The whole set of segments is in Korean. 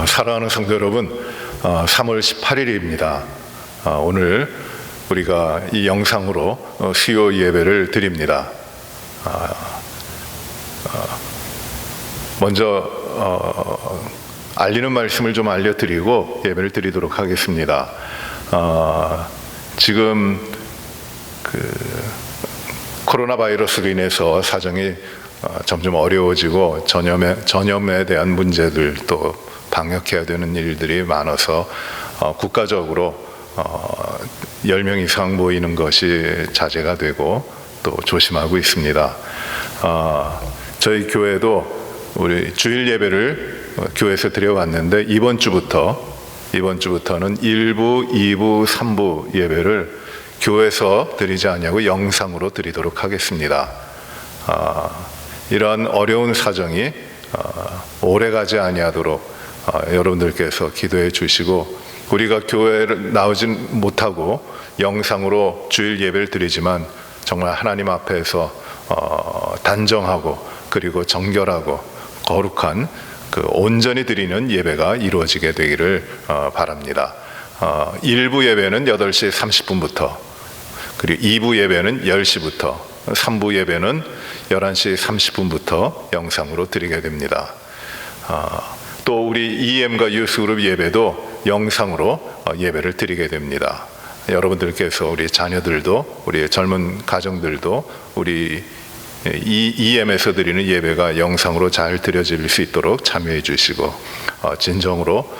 사랑하는 성도 여러분, 3월 18일입니다. 오늘 우리가 이 영상으로 수요 예배를 드립니다. 먼저 알리는 말씀을 좀 알려드리고 예배를 드리도록 하겠습니다. 지금 코로나 바이러스로 인해서 사정이 점점 어려워지고 전염에 대한 문제들, 또 방역해야 되는 일들이 많아서 국가적으로 10명 이상 모이는 것이 자제가 되고 또 조심하고 있습니다. 저희 교회도 우리 주일 예배를 교회에서 드려왔는데 이번 주부터는 1부, 2부, 3부 예배를 교회에서 드리지 않냐고 영상으로 드리도록 하겠습니다. 이러한 어려운 사정이 오래가지 아니하도록 여러분들께서 기도해 주시고, 우리가 교회를 나오진 못하고 영상으로 주일 예배를 드리지만 정말 하나님 앞에서 단정하고 그리고 정결하고 거룩한 온전히 드리는 예배가 이루어지게 되기를 바랍니다. 1부 예배는 8시 30분부터, 그리고 2부 예배는 10시부터, 3부 예배는 11시 30분부터 영상으로 드리게 됩니다. 또 우리 EM과 유스그룹 예배도 영상으로 예배를 드리게 됩니다. 여러분들께서 우리 자녀들도, 우리 젊은 가정들도 우리 EM에서 드리는 예배가 영상으로 잘 드려질 수 있도록 참여해 주시고 진정으로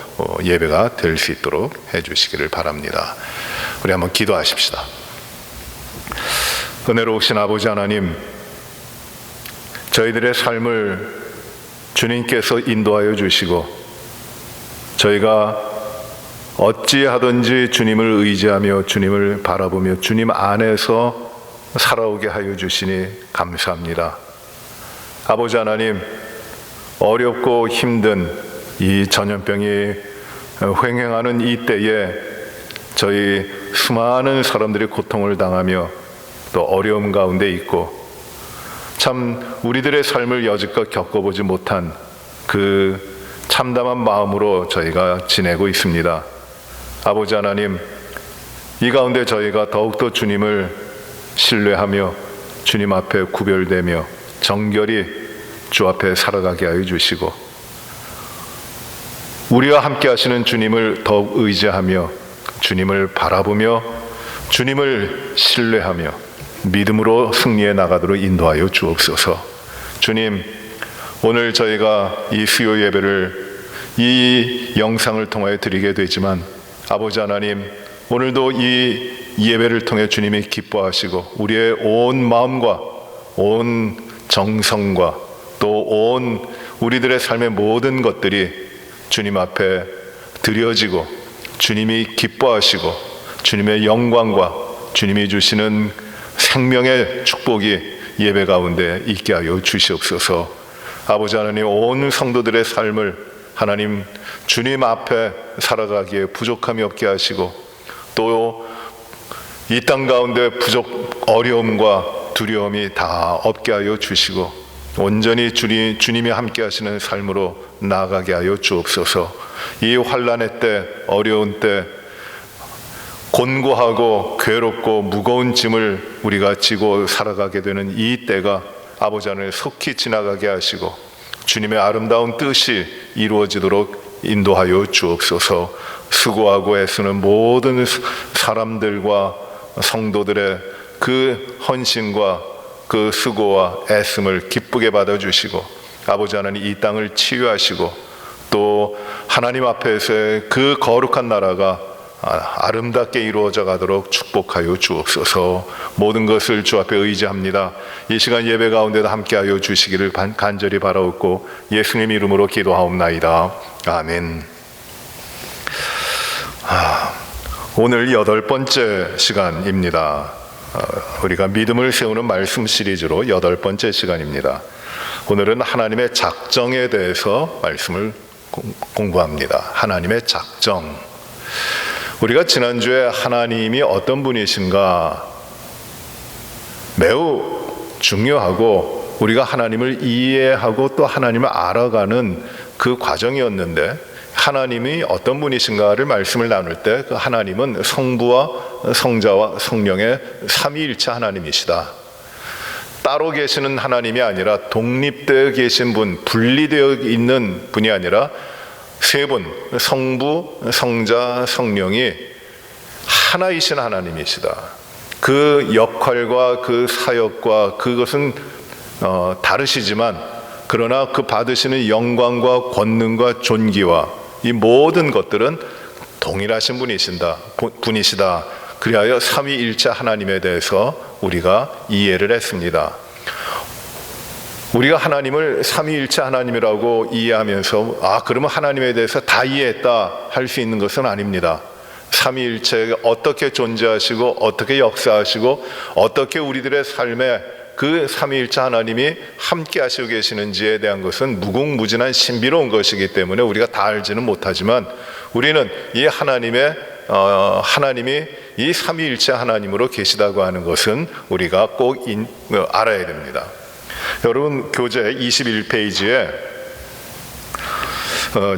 예배가 될 수 있도록 해 주시기를 바랍니다. 우리 한번 기도하십시다. 은혜로우신 아버지 하나님, 저희들의 삶을 주님께서 인도하여 주시고 저희가 어찌하든지 주님을 의지하며 주님을 바라보며 주님 안에서 살아오게 하여 주시니 감사합니다. 아버지 하나님, 어렵고 힘든 이 전염병이 횡행하는 이 때에 저희 수많은 사람들이 고통을 당하며 또 어려움 가운데 있고, 참 우리들의 삶을 여지껏 겪어보지 못한 그 참담한 마음으로 저희가 지내고 있습니다. 아버지 하나님, 이 가운데 저희가 더욱더 주님을 신뢰하며 주님 앞에 구별되며 정결히 주 앞에 살아가게 하여 주시고, 우리와 함께 하시는 주님을 더욱 의지하며 주님을 바라보며 주님을 신뢰하며 믿음으로 승리해 나가도록 인도하여 주옵소서. 주님, 오늘 저희가 이 수요 예배를 이 영상을 통하여 드리게 되지만 아버지 하나님, 오늘도 이 예배를 통해 주님이 기뻐하시고 우리의 온 마음과 온 정성과 또 온 우리들의 삶의 모든 것들이 주님 앞에 드려지고 주님이 기뻐하시고 주님의 영광과 주님이 주시는 생명의 축복이 예배 가운데 있게 하여 주시옵소서. 아버지 하나님, 온 성도들의 삶을 하나님 주님 앞에 살아가기에 부족함이 없게 하시고 또 이 땅 가운데 어려움과 두려움이 다 없게 하여 주시고 온전히 주님이 함께 하시는 삶으로 나아가게 하여 주옵소서. 이 환난의 때, 어려운 때, 곤고하고 괴롭고 무거운 짐을 우리가 지고 살아가게 되는 이 때가 아버지 하나님 속히 지나가게 하시고 주님의 아름다운 뜻이 이루어지도록 인도하여 주옵소서. 수고하고 애쓰는 모든 사람들과 성도들의 그 헌신과 그 수고와 애씀을 기쁘게 받아주시고 아버지 하나님 이 땅을 치유하시고 또 하나님 앞에서의 그 거룩한 나라가 아름답게 이루어져 가도록 축복하여 주옵소서. 모든 것을 주 앞에 의지합니다. 이 시간 예배 가운데도 함께하여 주시기를 간절히 바라옵고 예수님 이름으로 기도하옵나이다. 아멘. 오늘 8번째 시간입니다. 우리가 믿음을 세우는 말씀 시리즈로 8번째 시간입니다. 오늘은 하나님의 작정에 대해서 말씀을 공부합니다. 하나님의 작정. 우리가 지난주에 하나님이 어떤 분이신가 매우 중요하고 우리가 하나님을 이해하고 또 하나님을 알아가는 그 과정이었는데, 하나님이 어떤 분이신가를 말씀을 나눌 때 그 하나님은 성부와 성자와 성령의 삼위일체 하나님이시다. 따로 계시는 하나님이 아니라 독립되어 계신 분, 분리되어 있는 분이 아니라 세 분, 성부, 성자, 성령이 하나이신 하나님이시다. 그 역할과 그 사역과 그것은 다르시지만 그러나 그 받으시는 영광과 권능과 존귀와 이 모든 것들은 동일하신 분이시다. 그리하여 삼위일체 하나님에 대해서 우리가 이해를 했습니다. 우리가 하나님을 삼위일체 하나님이라고 이해하면서 그러면 하나님에 대해서 다 이해했다 할 수 있는 것은 아닙니다. 삼위일체가 어떻게 존재하시고 어떻게 역사하시고 어떻게 우리들의 삶에 그 삼위일체 하나님이 함께 하시고 계시는지에 대한 것은 무궁무진한 신비로운 것이기 때문에 우리가 다 알지는 못하지만 우리는 이 하나님이 이 삼위일체 하나님으로 계시다고 하는 것은 우리가 꼭 알아야 됩니다. 여러분 교재 21페이지에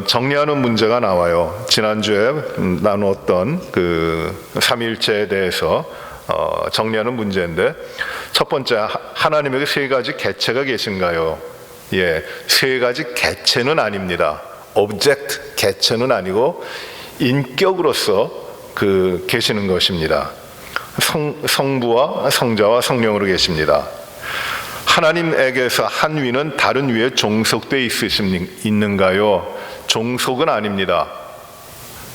정리하는 문제가 나와요. 지난주에 나누었던 그 삼위일체에 대해서 정리하는 문제인데 첫 번째, 하나님에게 세 가지 개체가 계신가요? 세 가지 개체는 아닙니다. 오브젝트, 개체는 아니고 인격으로서 계시는 것입니다. 성부와 성자와 성령으로 계십니다. 하나님에게서 한 위는 다른 위에 종속되어 있는가요? 종속은 아닙니다.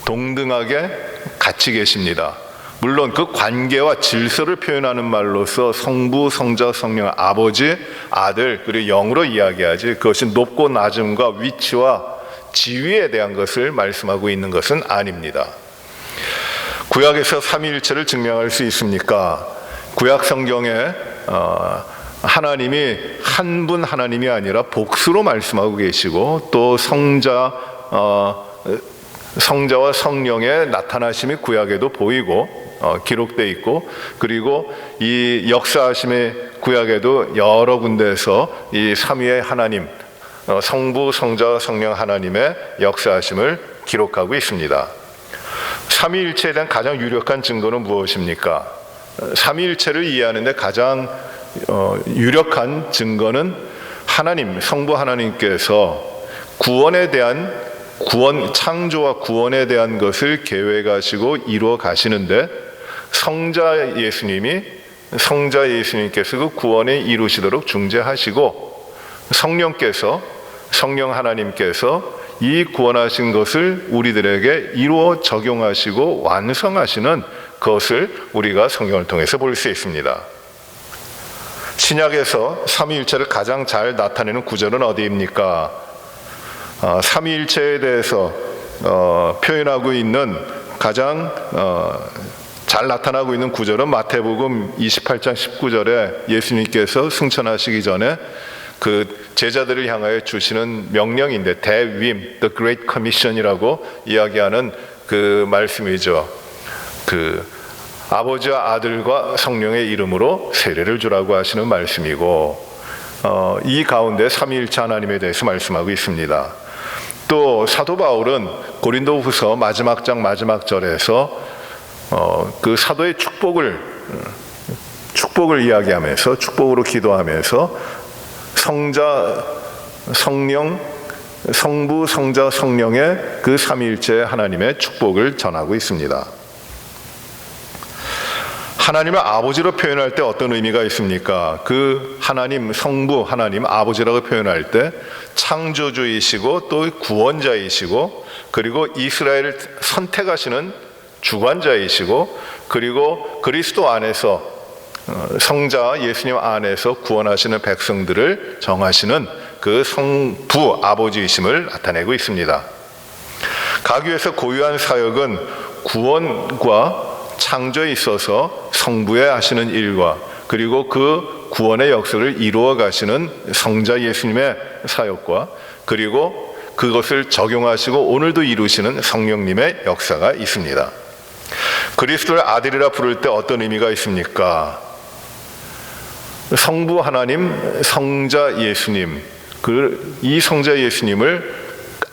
동등하게 같이 계십니다. 물론 그 관계와 질서를 표현하는 말로서 성부, 성자, 성령, 아버지, 아들 그리고 영으로 이야기하지 그것이 높고 낮음과 위치와 지위에 대한 것을 말씀하고 있는 것은 아닙니다. 구약에서 삼위일체를 증명할 수 있습니까? 구약 성경에 하나님이 한 분 하나님이 아니라 복수로 말씀하고 계시고 또 성자와 성령의 나타나심이 구약에도 보이고 기록되어 있고 그리고 이 역사하심의 구약에도 여러 군데에서 이 삼위의 하나님 성부, 성자, 성령 하나님의 역사하심을 기록하고 있습니다. 삼위일체에 대한 가장 유력한 증거는 무엇입니까? 삼위일체를 이해하는데 가장 유력한 증거는 하나님, 성부 하나님께서 창조와 구원에 대한 것을 계획하시고 이루어 가시는데 성자 예수님께서 그 구원을 이루시도록 중재하시고 성령 하나님께서 이 구원하신 것을 우리들에게 이루어 적용하시고 완성하시는 그것을 우리가 성경을 통해서 볼 수 있습니다. 신약에서 삼위일체를 가장 잘 나타내는 구절은 어디입니까? 삼위일체에 대해서 표현하고 있는 가장 잘 나타나고 있는 구절은 마태복음 28장 19절에 예수님께서 승천하시기 전에 그 제자들을 향하여 주시는 명령인데 대위임, The Great Commission이라고 이야기하는 그 말씀이죠. 아버지와 아들과 성령의 이름으로 세례를 주라고 하시는 말씀이고 이 가운데 삼위일체 하나님에 대해서 말씀하고 있습니다. 또 사도 바울은 고린도후서 마지막 장 마지막 절에서 그 사도의 축복을 이야기하면서 축복으로 기도하면서 성자, 성령, 성부, 성자, 성령의 그 삼위일체 하나님의 축복을 전하고 있습니다. 하나님을 아버지로 표현할 때 어떤 의미가 있습니까? 그 하나님, 성부, 하나님, 아버지라고 표현할 때 창조주이시고 또 구원자이시고 그리고 이스라엘을 선택하시는 주관자이시고 그리고 그리스도 안에서 성자 예수님 안에서 구원하시는 백성들을 정하시는 그 성부 아버지이심을 나타내고 있습니다. 가교에서 고유한 사역은 구원과 창조에 있어서 성부에 하시는 일과 그리고 그 구원의 역사를 이루어 가시는 성자 예수님의 사역과 그리고 그것을 적용하시고 오늘도 이루시는 성령님의 역사가 있습니다. 그리스도를 아들이라 부를 때 어떤 의미가 있습니까? 성부 하나님, 성자 예수님, 이 성자 예수님을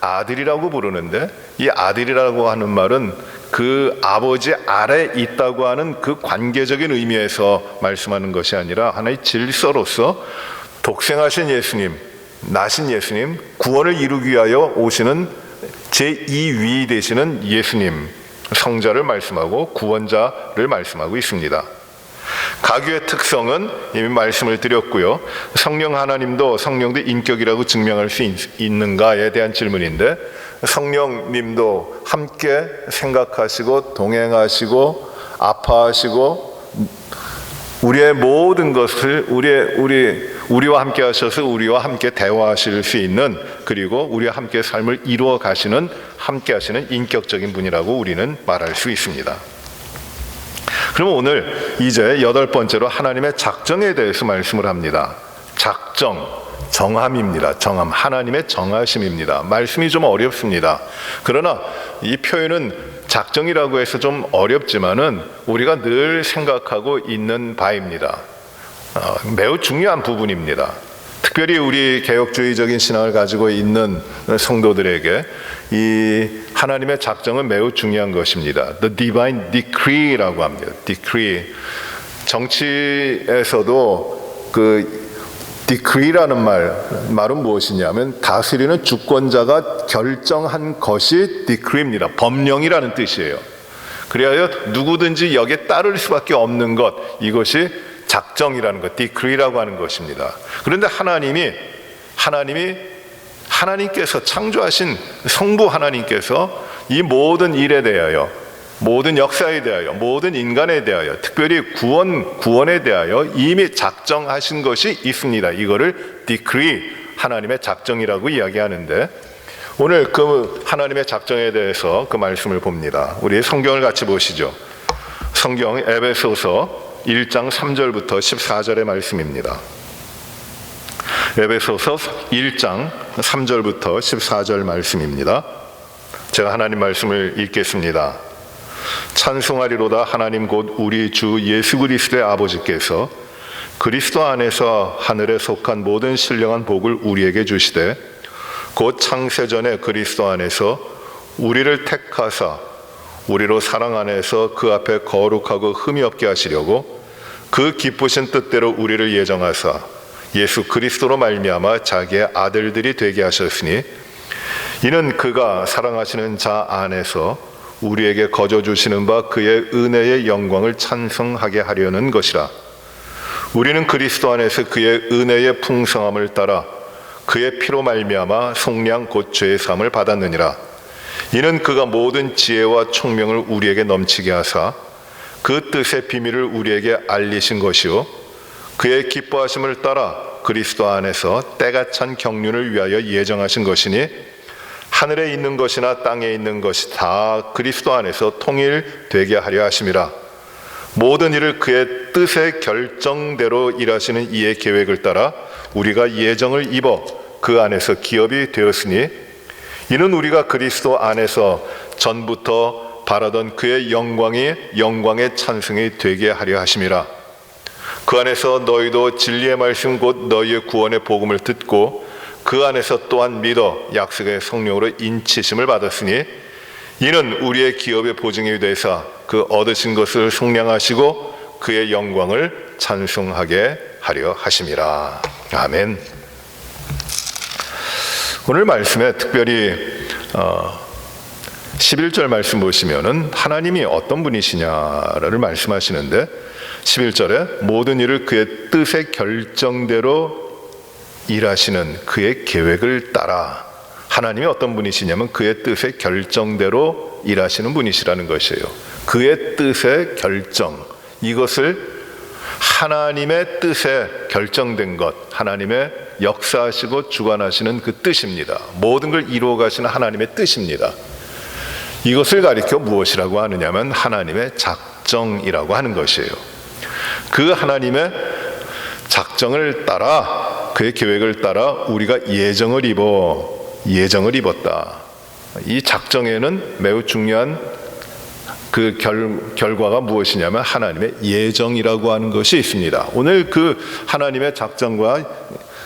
아들이라고 부르는데, 이 아들이라고 하는 말은 그 아버지 아래 있다고 하는 그 관계적인 의미에서 말씀하는 것이 아니라 하나의 질서로서 독생하신 예수님, 나신 예수님, 구원을 이루기 위하여 오시는 제2위 되시는 예수님, 성자를 말씀하고 구원자를 말씀하고 있습니다. 가교의 특성은 이미 말씀을 드렸고요. 성령 하나님도 성령도 인격이라고 증명할 수 있는가에 대한 질문인데, 성령님도 함께 생각하시고 동행하시고 아파하시고 우리의 모든 것을 우리와 함께 하셔서 우리와 함께 대화하실 수 있는, 그리고 우리와 함께 삶을 이루어 가시는, 함께 하시는 인격적인 분이라고 우리는 말할 수 있습니다. 그럼 오늘 이제 8번째로 하나님의 작정에 대해서 말씀을 합니다. 작정, 정함입니다. 정함, 하나님의 정하심입니다. 말씀이 좀 어렵습니다. 그러나 이 표현은 작정이라고 해서 좀 어렵지만은 우리가 늘 생각하고 있는 바입니다. 매우 중요한 부분입니다. 특별히 우리 개혁주의적인 신앙을 가지고 있는 성도들에게 이 하나님의 작정은 매우 중요한 것입니다. The divine decree라고 합니다. decree. 정치에서도 그 decree라는 말은 무엇이냐면 다스리는 주권자가 결정한 것이 decree입니다. 법령이라는 뜻이에요. 그리하여 누구든지 여기에 따를 수밖에 없는 것, 이것이 작정이라는 것, decree라고 하는 것입니다. 그런데 하나님께서 창조하신 성부 하나님께서 이 모든 일에 대하여, 모든 역사에 대하여, 모든 인간에 대하여, 특별히 구원에 대하여 이미 작정하신 것이 있습니다. 이거를 decree, 하나님의 작정이라고 이야기하는데, 오늘 그 하나님의 작정에 대해서 그 말씀을 봅니다. 우리 성경을 같이 보시죠. 성경 에베소서 1장 3절부터 14절의 말씀입니다. 에베소서 1장 3절부터 14절 말씀입니다. 제가 하나님 말씀을 읽겠습니다. 찬송하리로다 하나님 곧 우리 주 예수 그리스도의 아버지께서 그리스도 안에서 하늘에 속한 모든 신령한 복을 우리에게 주시되 곧 창세전에 그리스도 안에서 우리를 택하사 우리로 사랑 안에서 그 앞에 거룩하고 흠이 없게 하시려고 그 기쁘신 뜻대로 우리를 예정하사 예수 그리스도로 말미암아 자기의 아들들이 되게 하셨으니 이는 그가 사랑하시는 자 안에서 우리에게 거저 주시는 바 그의 은혜의 영광을 찬송하게 하려는 것이라. 우리는 그리스도 안에서 그의 은혜의 풍성함을 따라 그의 피로 말미암아 속량 곧 죄의 사함을 받았느니라. 이는 그가 모든 지혜와 총명을 우리에게 넘치게 하사 그 뜻의 비밀을 우리에게 알리신 것이요 그의 기뻐하심을 따라 그리스도 안에서 때가 찬 경륜을 위하여 예정하신 것이니 하늘에 있는 것이나 땅에 있는 것이 다 그리스도 안에서 통일되게 하려 하심이라. 모든 일을 그의 뜻의 결정대로 일하시는 이의 계획을 따라 우리가 예정을 입어 그 안에서 기업이 되었으니 이는 우리가 그리스도 안에서 전부터 바라던 그의 영광의 찬송이 되게 하려 하심이라. 그 안에서 너희도 진리의 말씀 곧 너희의 구원의 복음을 듣고 그 안에서 또한 믿어 약속의 성령으로 인치심을 받았으니 이는 우리의 기업의 보증이 되사 그 얻으신 것을 속량하시고 그의 영광을 찬송하게 하려 하심이라. 아멘. 오늘 말씀에 특별히 11절 말씀 보시면은 하나님이 어떤 분이시냐를 말씀하시는데 11절에 모든 일을 그의 뜻의 결정대로 일하시는 그의 계획을 따라, 하나님이 어떤 분이시냐면 그의 뜻의 결정대로 일하시는 분이시라는 것이에요. 그의 뜻의 결정, 이것을 하나님의 뜻에 결정된 것, 하나님의 역사하시고 주관하시는 그 뜻입니다. 모든 걸 이루어 가시는 하나님의 뜻입니다. 이것을 가리켜 무엇이라고 하느냐면 하나님의 작정이라고 하는 것이에요. 그 하나님의 작정을 따라, 그의 계획을 따라 우리가 예정을 입었다. 이 작정에는 매우 중요한 그 결과가 무엇이냐면 하나님의 예정이라고 하는 것이 있습니다. 오늘 그 하나님의 작정과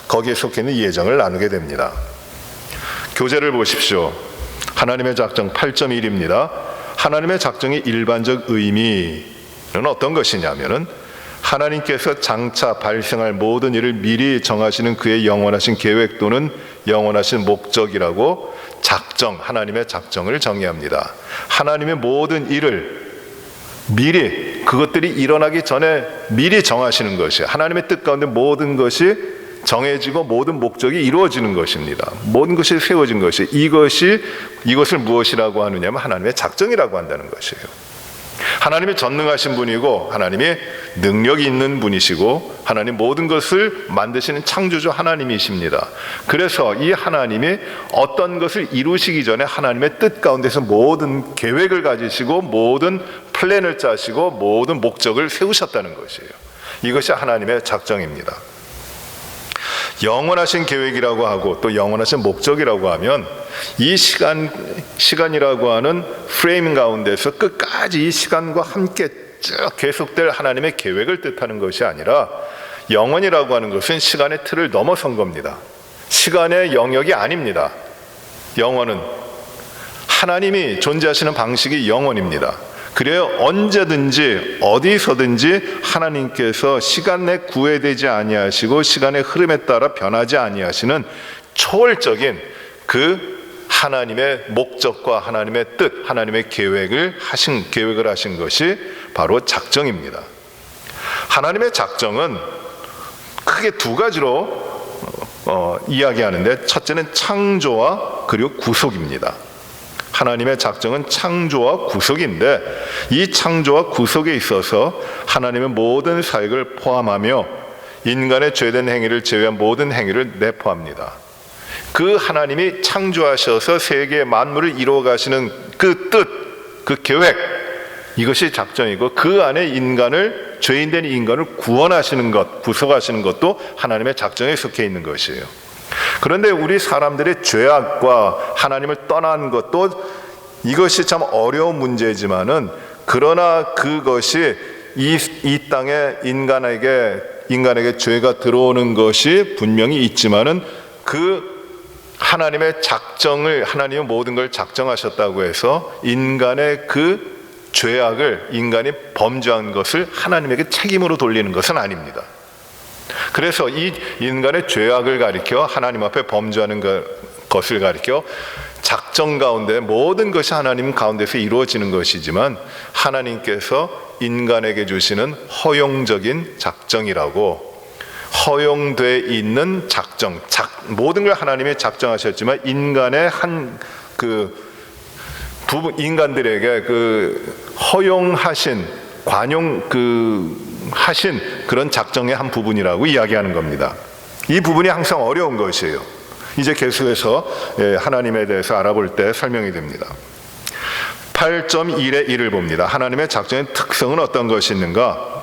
거기에 속해 있는 예정을 나누게 됩니다. 교재를 보십시오. 하나님의 작정 8.1입니다. 하나님의 작정의 일반적 의미는 어떤 것이냐면은 하나님께서 장차 발생할 모든 일을 미리 정하시는 그의 영원하신 계획 또는 영원하신 목적이라고 하나님의 작정을 정의합니다. 하나님의 모든 일을 미리, 그것들이 일어나기 전에 미리 정하시는 것이, 하나님의 뜻 가운데 모든 것이 정해지고 모든 목적이 이루어지는 것입니다. 모든 것이 세워진 것이, 이것을 무엇이라고 하느냐면 하나님의 작정이라고 한다는 것이에요. 하나님이 전능하신 분이고 하나님이 능력이 있는 분이시고 하나님 모든 것을 만드시는 창조주 하나님이십니다. 그래서 이 하나님이 어떤 것을 이루시기 전에 하나님의 뜻 가운데서 모든 계획을 가지시고 모든 플랜을 짜시고 모든 목적을 세우셨다는 것이에요. 이것이 하나님의 작정입니다. 영원하신 계획이라고 하고 또 영원하신 목적이라고 하면 이 시간이라고 하는 프레임 가운데서 끝까지 이 시간과 함께 쭉 계속될 하나님의 계획을 뜻하는 것이 아니라, 영원이라고 하는 것은 시간의 틀을 넘어선 겁니다. 시간의 영역이 아닙니다. 영원은 하나님이 존재하시는 방식이 영원입니다. 그래요, 언제든지 어디서든지 하나님께서 시간 내 구애되지 아니하시고 시간의 흐름에 따라 변하지 아니하시는 초월적인 그 하나님의 목적과 하나님의 뜻, 하나님의 계획을 하신 것이 바로 작정입니다. 하나님의 작정은 크게 두 가지로 이야기하는데, 첫째는 창조와 그리고 구속입니다. 하나님의 작정은 창조와 구속인데, 이 창조와 구속에 있어서 하나님의 모든 사역을 포함하며 인간의 죄된 행위를 제외한 모든 행위를 내포합니다. 그 하나님이 창조하셔서 세계 만물을 이루어 가시는 그 뜻, 그 계획, 이것이 작정이고, 그 안에 죄인된 인간을 구원하시는 것, 구속하시는 것도 하나님의 작정에 속해 있는 것이에요. 그런데 우리 사람들의 죄악과 하나님을 떠난 것도, 이것이 참 어려운 문제지만은, 그러나 그것이 이 땅에 인간에게 죄가 들어오는 것이 분명히 있지만은, 그 하나님의 작정을, 하나님은 모든 걸 작정하셨다고 해서 인간의 그 죄악을, 인간이 범죄한 것을 하나님에게 책임으로 돌리는 것은 아닙니다. 그래서 이 인간의 죄악을 가리켜, 하나님 앞에 범죄하는 것을 가리켜 작정 가운데 모든 것이 하나님 가운데서 이루어지는 것이지만, 하나님께서 인간에게 주시는 허용적인 작정이라고, 허용돼 있는 작정, 모든 걸 하나님이 작정하셨지만 인간의 인간들에게 허용하신, 하신 그런 작정의 한 부분이라고 이야기하는 겁니다. 이 부분이 항상 어려운 것이에요. 이제 계속해서 하나님에 대해서 알아볼 때 설명이 됩니다. 8.1의 1을 봅니다. 하나님의 작정의 특성은 어떤 것이 있는가?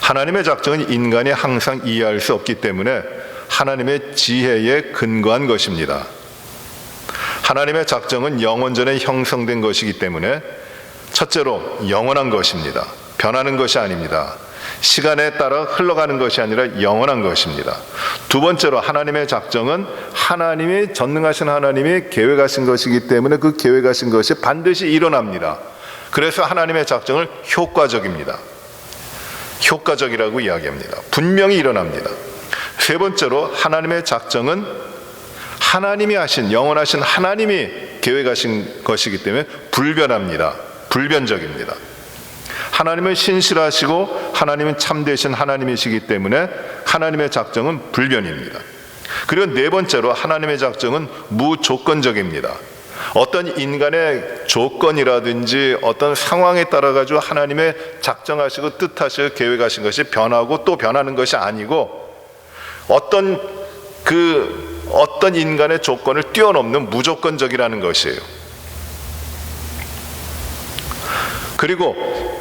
하나님의 작정은 인간이 항상 이해할 수 없기 때문에 하나님의 지혜에 근거한 것입니다. 하나님의 작정은 영원전에 형성된 것이기 때문에 첫째로 영원한 것입니다. 변하는 것이 아닙니다. 시간에 따라 흘러가는 것이 아니라 영원한 것입니다. 두 번째로, 하나님의 작정은 하나님이, 전능하신 하나님이 계획하신 것이기 때문에 그 계획하신 것이 반드시 일어납니다. 그래서 하나님의 작정을 효과적입니다. 효과적이라고 이야기합니다. 분명히 일어납니다. 세 번째로, 하나님의 작정은 하나님이 하신, 영원하신 하나님이 계획하신 것이기 때문에 불변합니다. 불변적입니다. 하나님은 신실하시고 하나님은 참되신 하나님이시기 때문에 하나님의 작정은 불변입니다. 그리고 네 번째로, 하나님의 작정은 무조건적입니다. 어떤 인간의 조건이라든지 어떤 상황에 따라 가지고 하나님의 작정하시고 뜻하시고 계획하신 것이 변하고 또 변하는 것이 아니고, 어떤 인간의 조건을 뛰어넘는 무조건적이라는 것이에요. 그리고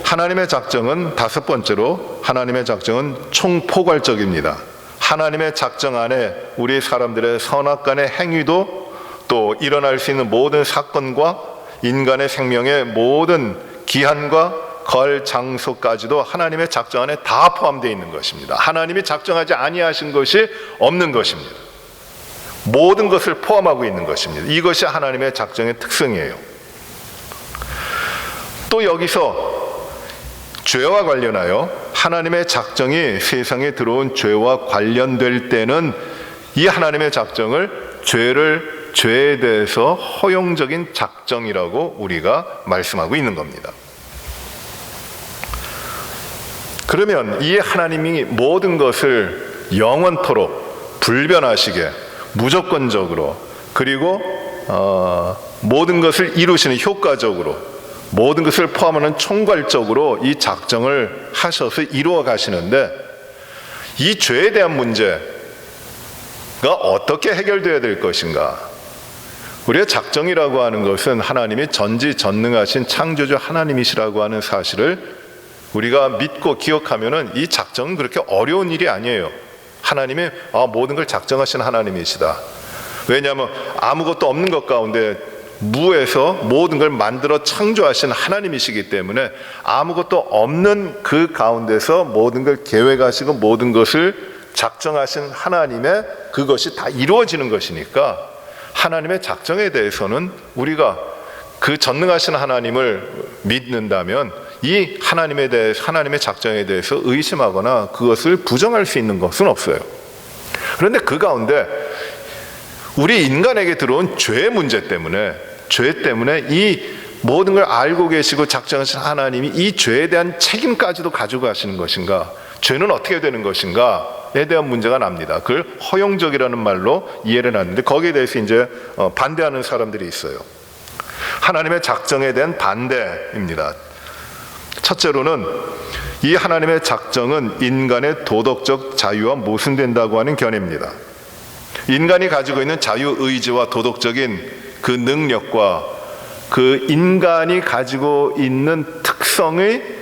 하나님의 작정은, 다섯 번째로, 하나님의 작정은 총포괄적입니다. 하나님의 작정 안에 우리 사람들의 선악간의 행위도, 또 일어날 수 있는 모든 사건과 인간의 생명의 모든 기한과 거할 장소까지도 하나님의 작정 안에 다 포함되어 있는 것입니다. 하나님이 작정하지 아니하신 것이 없는 것입니다. 모든 것을 포함하고 있는 것입니다. 이것이 하나님의 작정의 특성이에요. 또 여기서 죄와 관련하여 하나님의 작정이 세상에 들어온 죄와 관련될 때는 이 하나님의 작정을 죄에 대해서 허용적인 작정이라고 우리가 말씀하고 있는 겁니다. 그러면 이 하나님이 모든 것을 영원토록 불변하시게 무조건적으로 그리고 모든 것을 이루시는 효과적으로 모든 것을 포함하는 총괄적으로 이 작정을 하셔서 이루어 가시는데 이 죄에 대한 문제가 어떻게 해결되어야 될 것인가? 우리가 작정이라고 하는 것은 하나님이 전지전능하신 창조주 하나님이시라고 하는 사실을 우리가 믿고 기억하면은 이 작정은 그렇게 어려운 일이 아니에요. 하나님이 모든 걸 작정하신 하나님이시다. 왜냐하면 아무것도 없는 것 가운데 무에서 모든 걸 만들어 창조하신 하나님이시기 때문에 아무것도 없는 그 가운데서 모든 걸 계획하시고 모든 것을 작정하신 하나님의 그것이 다 이루어지는 것이니까 하나님의 작정에 대해서는 우리가 그 전능하신 하나님을 믿는다면 이 하나님의 작정에 대해서 의심하거나 그것을 부정할 수 있는 것은 없어요. 그런데 그 가운데 우리 인간에게 들어온 죄의 문제 때문에 죄 때문에 이 모든 걸 알고 계시고 작정하신 하나님이 이 죄에 대한 책임까지도 가지고 가시는 것인가? 죄는 어떻게 되는 것인가에 대한 문제가 납니다. 그걸 허용적이라는 말로 이해를 하는데 거기에 대해서 이제 반대하는 사람들이 있어요. 하나님의 작정에 대한 반대입니다. 첫째로는 이 하나님의 작정은 인간의 도덕적 자유와 모순된다고 하는 견해입니다. 인간이 가지고 있는 자유의지와 도덕적인 그 능력과 그 인간이 가지고 있는 특성의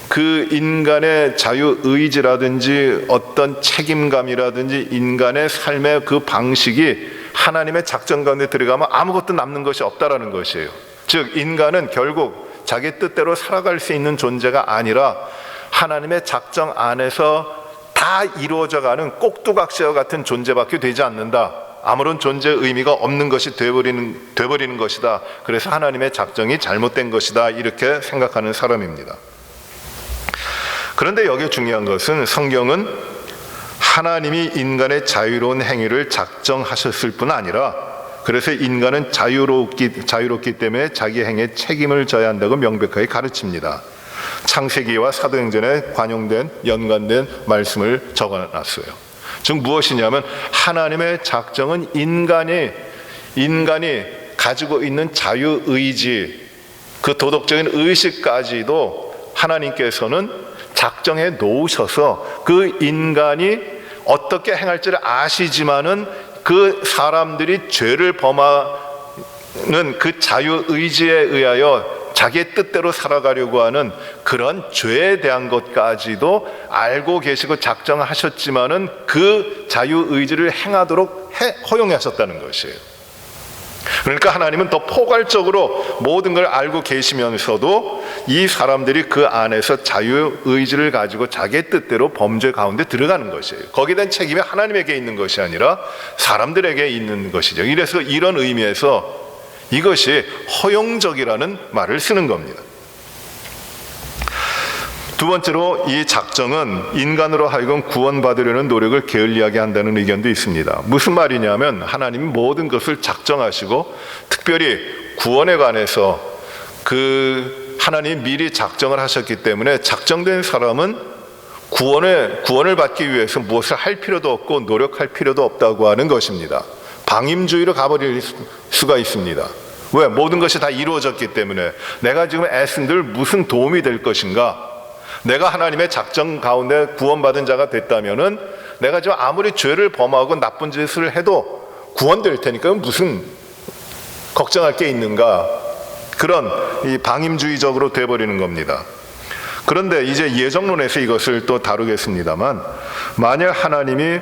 그 인간의 자유의지라든지 어떤 책임감이라든지 인간의 삶의 그 방식이 하나님의 작정 가운데 들어가면 아무것도 남는 것이 없다라는 것이에요. 즉 인간은 결국 자기 뜻대로 살아갈 수 있는 존재가 아니라 하나님의 작정 안에서 다 이루어져가는 꼭두각시와 같은 존재밖에 되지 않는다. 아무런 존재의 의미가 없는 것이 되어버리는 것이다. 그래서 하나님의 작정이 잘못된 것이다. 이렇게 생각하는 사람입니다. 그런데 여기 중요한 것은 성경은 하나님이 인간의 자유로운 행위를 작정하셨을 뿐 아니라 그래서 인간은 자유롭기 때문에 자기 행위에 책임을 져야 한다고 명백하게 가르칩니다. 창세기와 사도행전에 연관된 말씀을 적어놨어요. 즉 무엇이냐면 하나님의 작정은 인간이 가지고 있는 자유의지 그 도덕적인 의식까지도 하나님께서는 작정해 놓으셔서 그 인간이 어떻게 행할지를 아시지만은 그 사람들이 죄를 범하는 그 자유의지에 의하여 자기의 뜻대로 살아가려고 하는 그런 죄에 대한 것까지도 알고 계시고 작정하셨지만은 그 자유의지를 행하도록 허용하셨다는 것이에요. 그러니까 하나님은 더 포괄적으로 모든 걸 알고 계시면서도 이 사람들이 그 안에서 자유의지를 가지고 자기의 뜻대로 범죄 가운데 들어가는 것이에요. 거기에 대한 책임이 하나님에게 있는 것이 아니라 사람들에게 있는 것이죠. 이래서 이런 의미에서 이것이 허용적이라는 말을 쓰는 겁니다. 두 번째로 이 작정은 인간으로 하여금 구원받으려는 노력을 게을리하게 한다는 의견도 있습니다. 무슨 말이냐면 하나님이 모든 것을 작정하시고 특별히 구원에 관해서 그 하나님이 미리 작정을 하셨기 때문에 작정된 사람은 구원을 받기 위해서 무엇을 할 필요도 없고 노력할 필요도 없다고 하는 것입니다. 방임주의로 가버릴 수가 있습니다. 왜? 모든 것이 다 이루어졌기 때문에 내가 지금 애쓴들 무슨 도움이 될 것인가? 내가 하나님의 작정 가운데 구원받은 자가 됐다면은 내가 지금 아무리 죄를 범하고 나쁜 짓을 해도 구원될 테니까 무슨 걱정할 게 있는가? 그런 이 방임주의적으로 돼버리는 겁니다. 그런데 이제 예정론에서 이것을 또 다루겠습니다만 만약 하나님이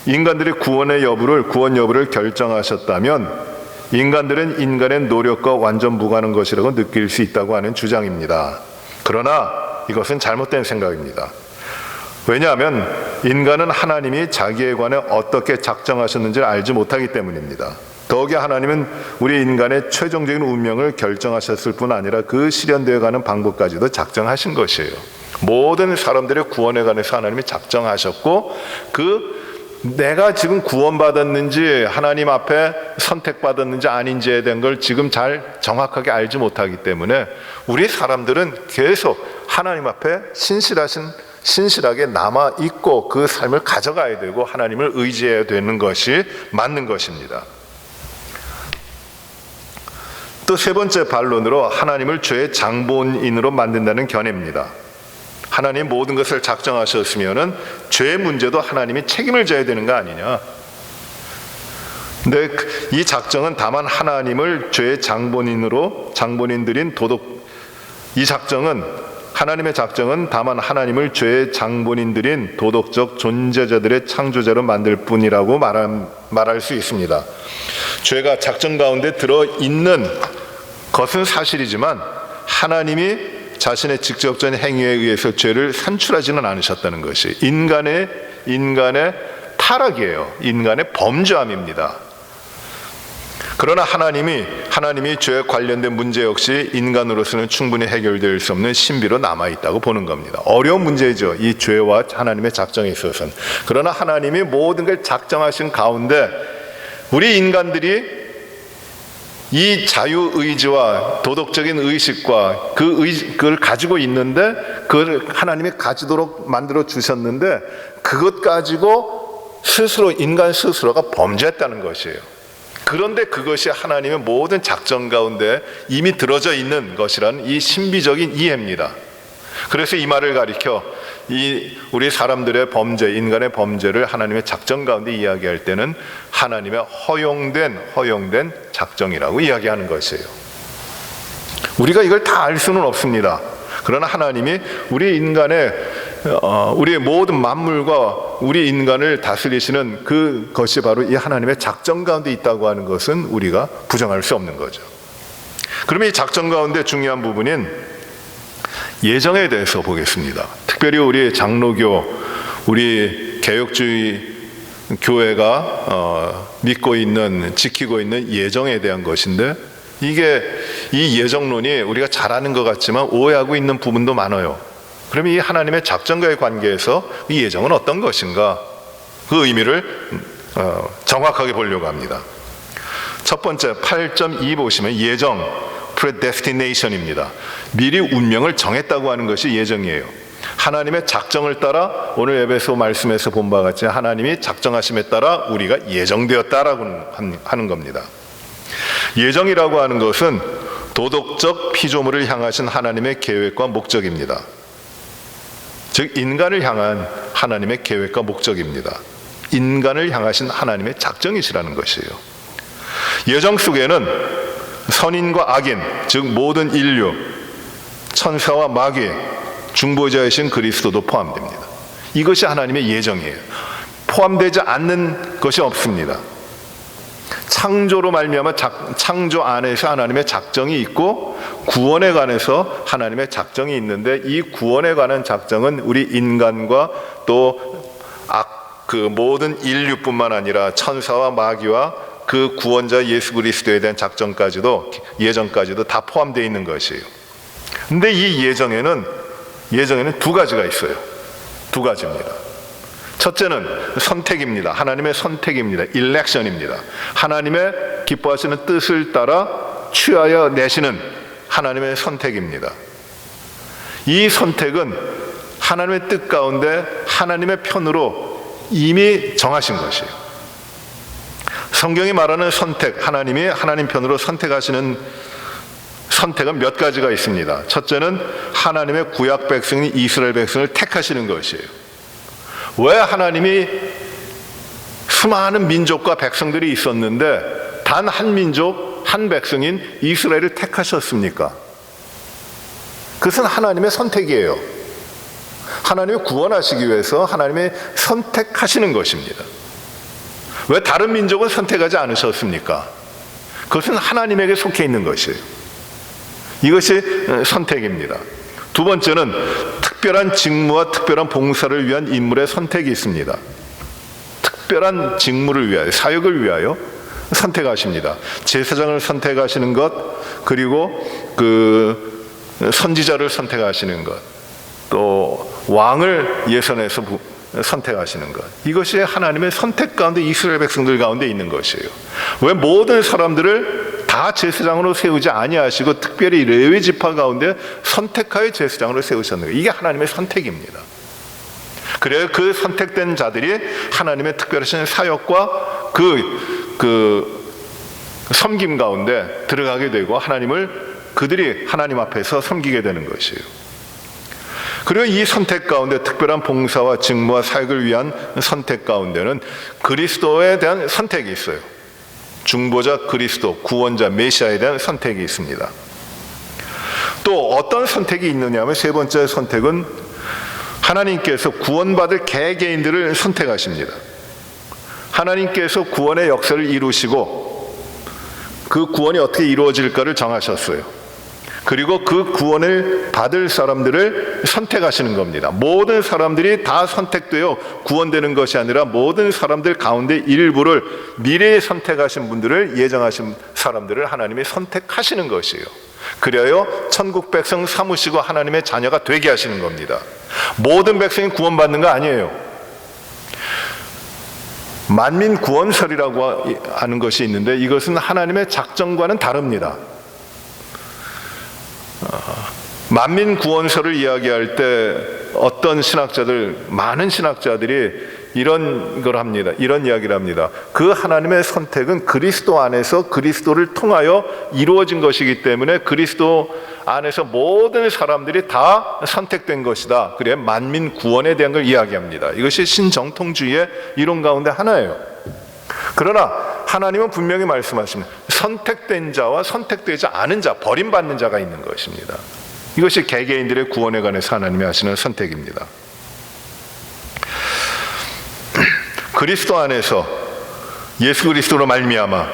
인간들의 구원 여부를 결정하셨다면 인간들은 인간의 노력과 완전 무관한 것이라고 느낄 수 있다고 하는 주장입니다. 그러나 이것은 잘못된 생각입니다. 왜냐하면 인간은 하나님이 자기에 관해 어떻게 작정하셨는지를 알지 못하기 때문입니다. 더욱이 하나님은 우리 인간의 최종적인 운명을 결정하셨을 뿐 아니라 그 실현되어 가는 방법까지도 작정하신 것이에요. 모든 사람들의 구원에 관해서 하나님이 작정하셨고, 내가 지금 구원받았는지 하나님 앞에 선택받았는지 아닌지에 대한 걸 지금 잘 정확하게 알지 못하기 때문에 우리 사람들은 계속 하나님 앞에 신실하게 남아있고 그 삶을 가져가야 되고 하나님을 의지해야 되는 것이 맞는 것입니다. 또 세 번째 반론으로 하나님을 죄의 장본인으로 만든다는 견해입니다. 하나님 모든 것을 작정하셨으면은 죄의 문제도 하나님이 책임을 져야 되는 거 아니냐. 근데 이 작정은 다만 하나님을 죄의 장본인들인 하나님의 작정은 다만 하나님을 죄의 장본인들인 도덕적 존재자들의 창조자로 만들 뿐이라고 말할 수 있습니다. 죄가 작정 가운데 들어있는 것은 사실이지만 하나님이 자신의 직접적인 행위에 의해서 죄를 산출하지는 않으셨다는 것이 인간의 타락이에요. 인간의 범죄함입니다. 그러나 하나님이 죄에 관련된 문제 역시 인간으로서는 충분히 해결될 수 없는 신비로 남아있다고 보는 겁니다. 어려운 문제죠. 이 죄와 하나님의 작정에 있어서는. 그러나 하나님이 모든 걸 작정하신 가운데 우리 인간들이 이 자유의지와 도덕적인 의식과 그걸 가지고 있는데 그걸 하나님이 가지도록 만들어 주셨는데 그것 가지고 인간 스스로가 범죄했다는 것이에요. 그런데 그것이 하나님의 모든 작정 가운데 이미 들어져 있는 것이라는 이 신비적인 이해입니다. 그래서 이 말을 가리켜 우리 사람들의 인간의 범죄를 하나님의 작정 가운데 이야기할 때는 하나님의 허용된 작정이라고 이야기하는 것이에요. 우리가 이걸 다 알 수는 없습니다. 그러나 하나님이 우리의 모든 만물과 우리 인간을 다스리시는 그것이 바로 이 하나님의 작정 가운데 있다고 하는 것은 우리가 부정할 수 없는 거죠. 그러면 이 작정 가운데 중요한 부분인 예정에 대해서 보겠습니다. 특별히 우리 장로교, 우리 개혁주의 교회가 지키고 있는 예정에 대한 것인데 이 예정론이 우리가 잘 아는 것 같지만 오해하고 있는 부분도 많아요. 그러면 이 하나님의 작정과의 관계에서 이 예정은 어떤 것인가? 그 의미를 정확하게 보려고 합니다. 첫 번째 8.2 보시면 예정, predestination입니다. 미리 운명을 정했다고 하는 것이 예정이에요. 하나님의 작정을 따라 오늘 에베소 말씀에서 본 바와 같이 하나님이 작정하심에 따라 우리가 예정되었다라고 하는 겁니다. 예정이라고 하는 것은 도덕적 피조물을 향하신 하나님의 계획과 목적입니다. 즉 인간을 향한 하나님의 계획과 목적입니다. 인간을 향하신 하나님의 작정이시라는 것이에요. 예정 속에는 선인과 악인, 즉 모든 인류, 천사와 마귀, 중보자이신 그리스도도 포함됩니다. 이것이 하나님의 예정이에요. 포함되지 않는 것이 없습니다. 창조로 말미암아 창조 안에서 하나님의 작정이 있고 구원에 관해서 하나님의 작정이 있는데 이 구원에 관한 작정은 우리 인간과 또 모든 인류뿐만 아니라 천사와 마귀와 그 구원자 예수 그리스도에 대한 예정까지도 다 포함되어 있는 것이에요. 근데 이 예정에는 두 가지가 있어요. 두 가지입니다. 첫째는 선택입니다. 하나님의 선택입니다. 일렉션입니다. 하나님의 기뻐하시는 뜻을 따라 취하여 내시는 하나님의 선택입니다. 이 선택은 하나님의 뜻 가운데 하나님의 편으로 이미 정하신 것이에요. 성경이 말하는 선택, 하나님이 하나님 편으로 선택하시는 선택은 몇 가지가 있습니다. 첫째는 하나님의 구약 백성인 이스라엘 백성을 택하시는 것이에요. 왜 하나님이 수많은 민족과 백성들이 있었는데 단 한 민족, 한 백성인 이스라엘을 택하셨습니까? 그것은 하나님의 선택이에요. 하나님이 구원하시기 위해서 하나님이 선택하시는 것입니다. 왜 다른 민족은 선택하지 않으셨습니까? 그것은 하나님에게 속해 있는 것이에요. 이것이 선택입니다. 두 번째는 특별한 직무와 특별한 봉사를 위한 인물의 선택이 있습니다. 특별한 직무를 위하여, 사역을 위하여 선택하십니다. 제사장을 선택하시는 것, 그리고 그 선지자를 선택하시는 것, 또 왕을 예선해서 선택하시는 것, 이것이 하나님의 선택 가운데 이스라엘 백성들 가운데 있는 것이에요. 왜 모든 사람들을 다 제사장으로 세우지 아니하시고 특별히 레위 지파 가운데 선택하여 제사장으로 세우셨는가? 이게 하나님의 선택입니다. 그래야 그 선택된 자들이 하나님의 특별하신 사역과 그 섬김 가운데 들어가게 되고 그들이 하나님 앞에서 섬기게 되는 것이에요. 그리고 이 선택 가운데 특별한 봉사와 직무와 사역을 위한 선택 가운데는 그리스도에 대한 선택이 있어요. 중보자 그리스도, 구원자 메시아에 대한 선택이 있습니다. 또 어떤 선택이 있느냐 하면 세 번째 선택은 하나님께서 구원받을 개개인들을 선택하십니다. 하나님께서 구원의 역사를 이루시고 그 구원이 어떻게 이루어질까를 정하셨어요. 그리고 그 구원을 받을 사람들을 선택하시는 겁니다. 모든 사람들이 다 선택되어 구원되는 것이 아니라 모든 사람들 가운데 일부를, 미래에 선택하신 분들을, 예정하신 사람들을 하나님이 선택하시는 것이에요. 그래야 천국 백성 삼으시고 하나님의 자녀가 되게 하시는 겁니다. 모든 백성이 구원받는 거 아니에요. 만민 구원설이라고 하는 것이 있는데 이것은 하나님의 작정과는 다릅니다. 만민 구원설을 이야기할 때 어떤 신학자들, 많은 신학자들이 이런 걸 합니다. 이런 이야기를 합니다. 그 하나님의 선택은 그리스도 안에서 그리스도를 통하여 이루어진 것이기 때문에 그리스도 안에서 모든 사람들이 다 선택된 것이다. 그래 만민 구원에 대한 걸 이야기합니다. 이것이 신정통주의의 이론 가운데 하나예요. 그러나 하나님은 분명히 말씀하십니다. 선택된 자와 선택되지 않은 자, 버림받는 자가 있는 것입니다. 이것이 개개인들의 구원에 관해서 하나님이 하시는 선택입니다. 그리스도 안에서 예수 그리스도로 말미암아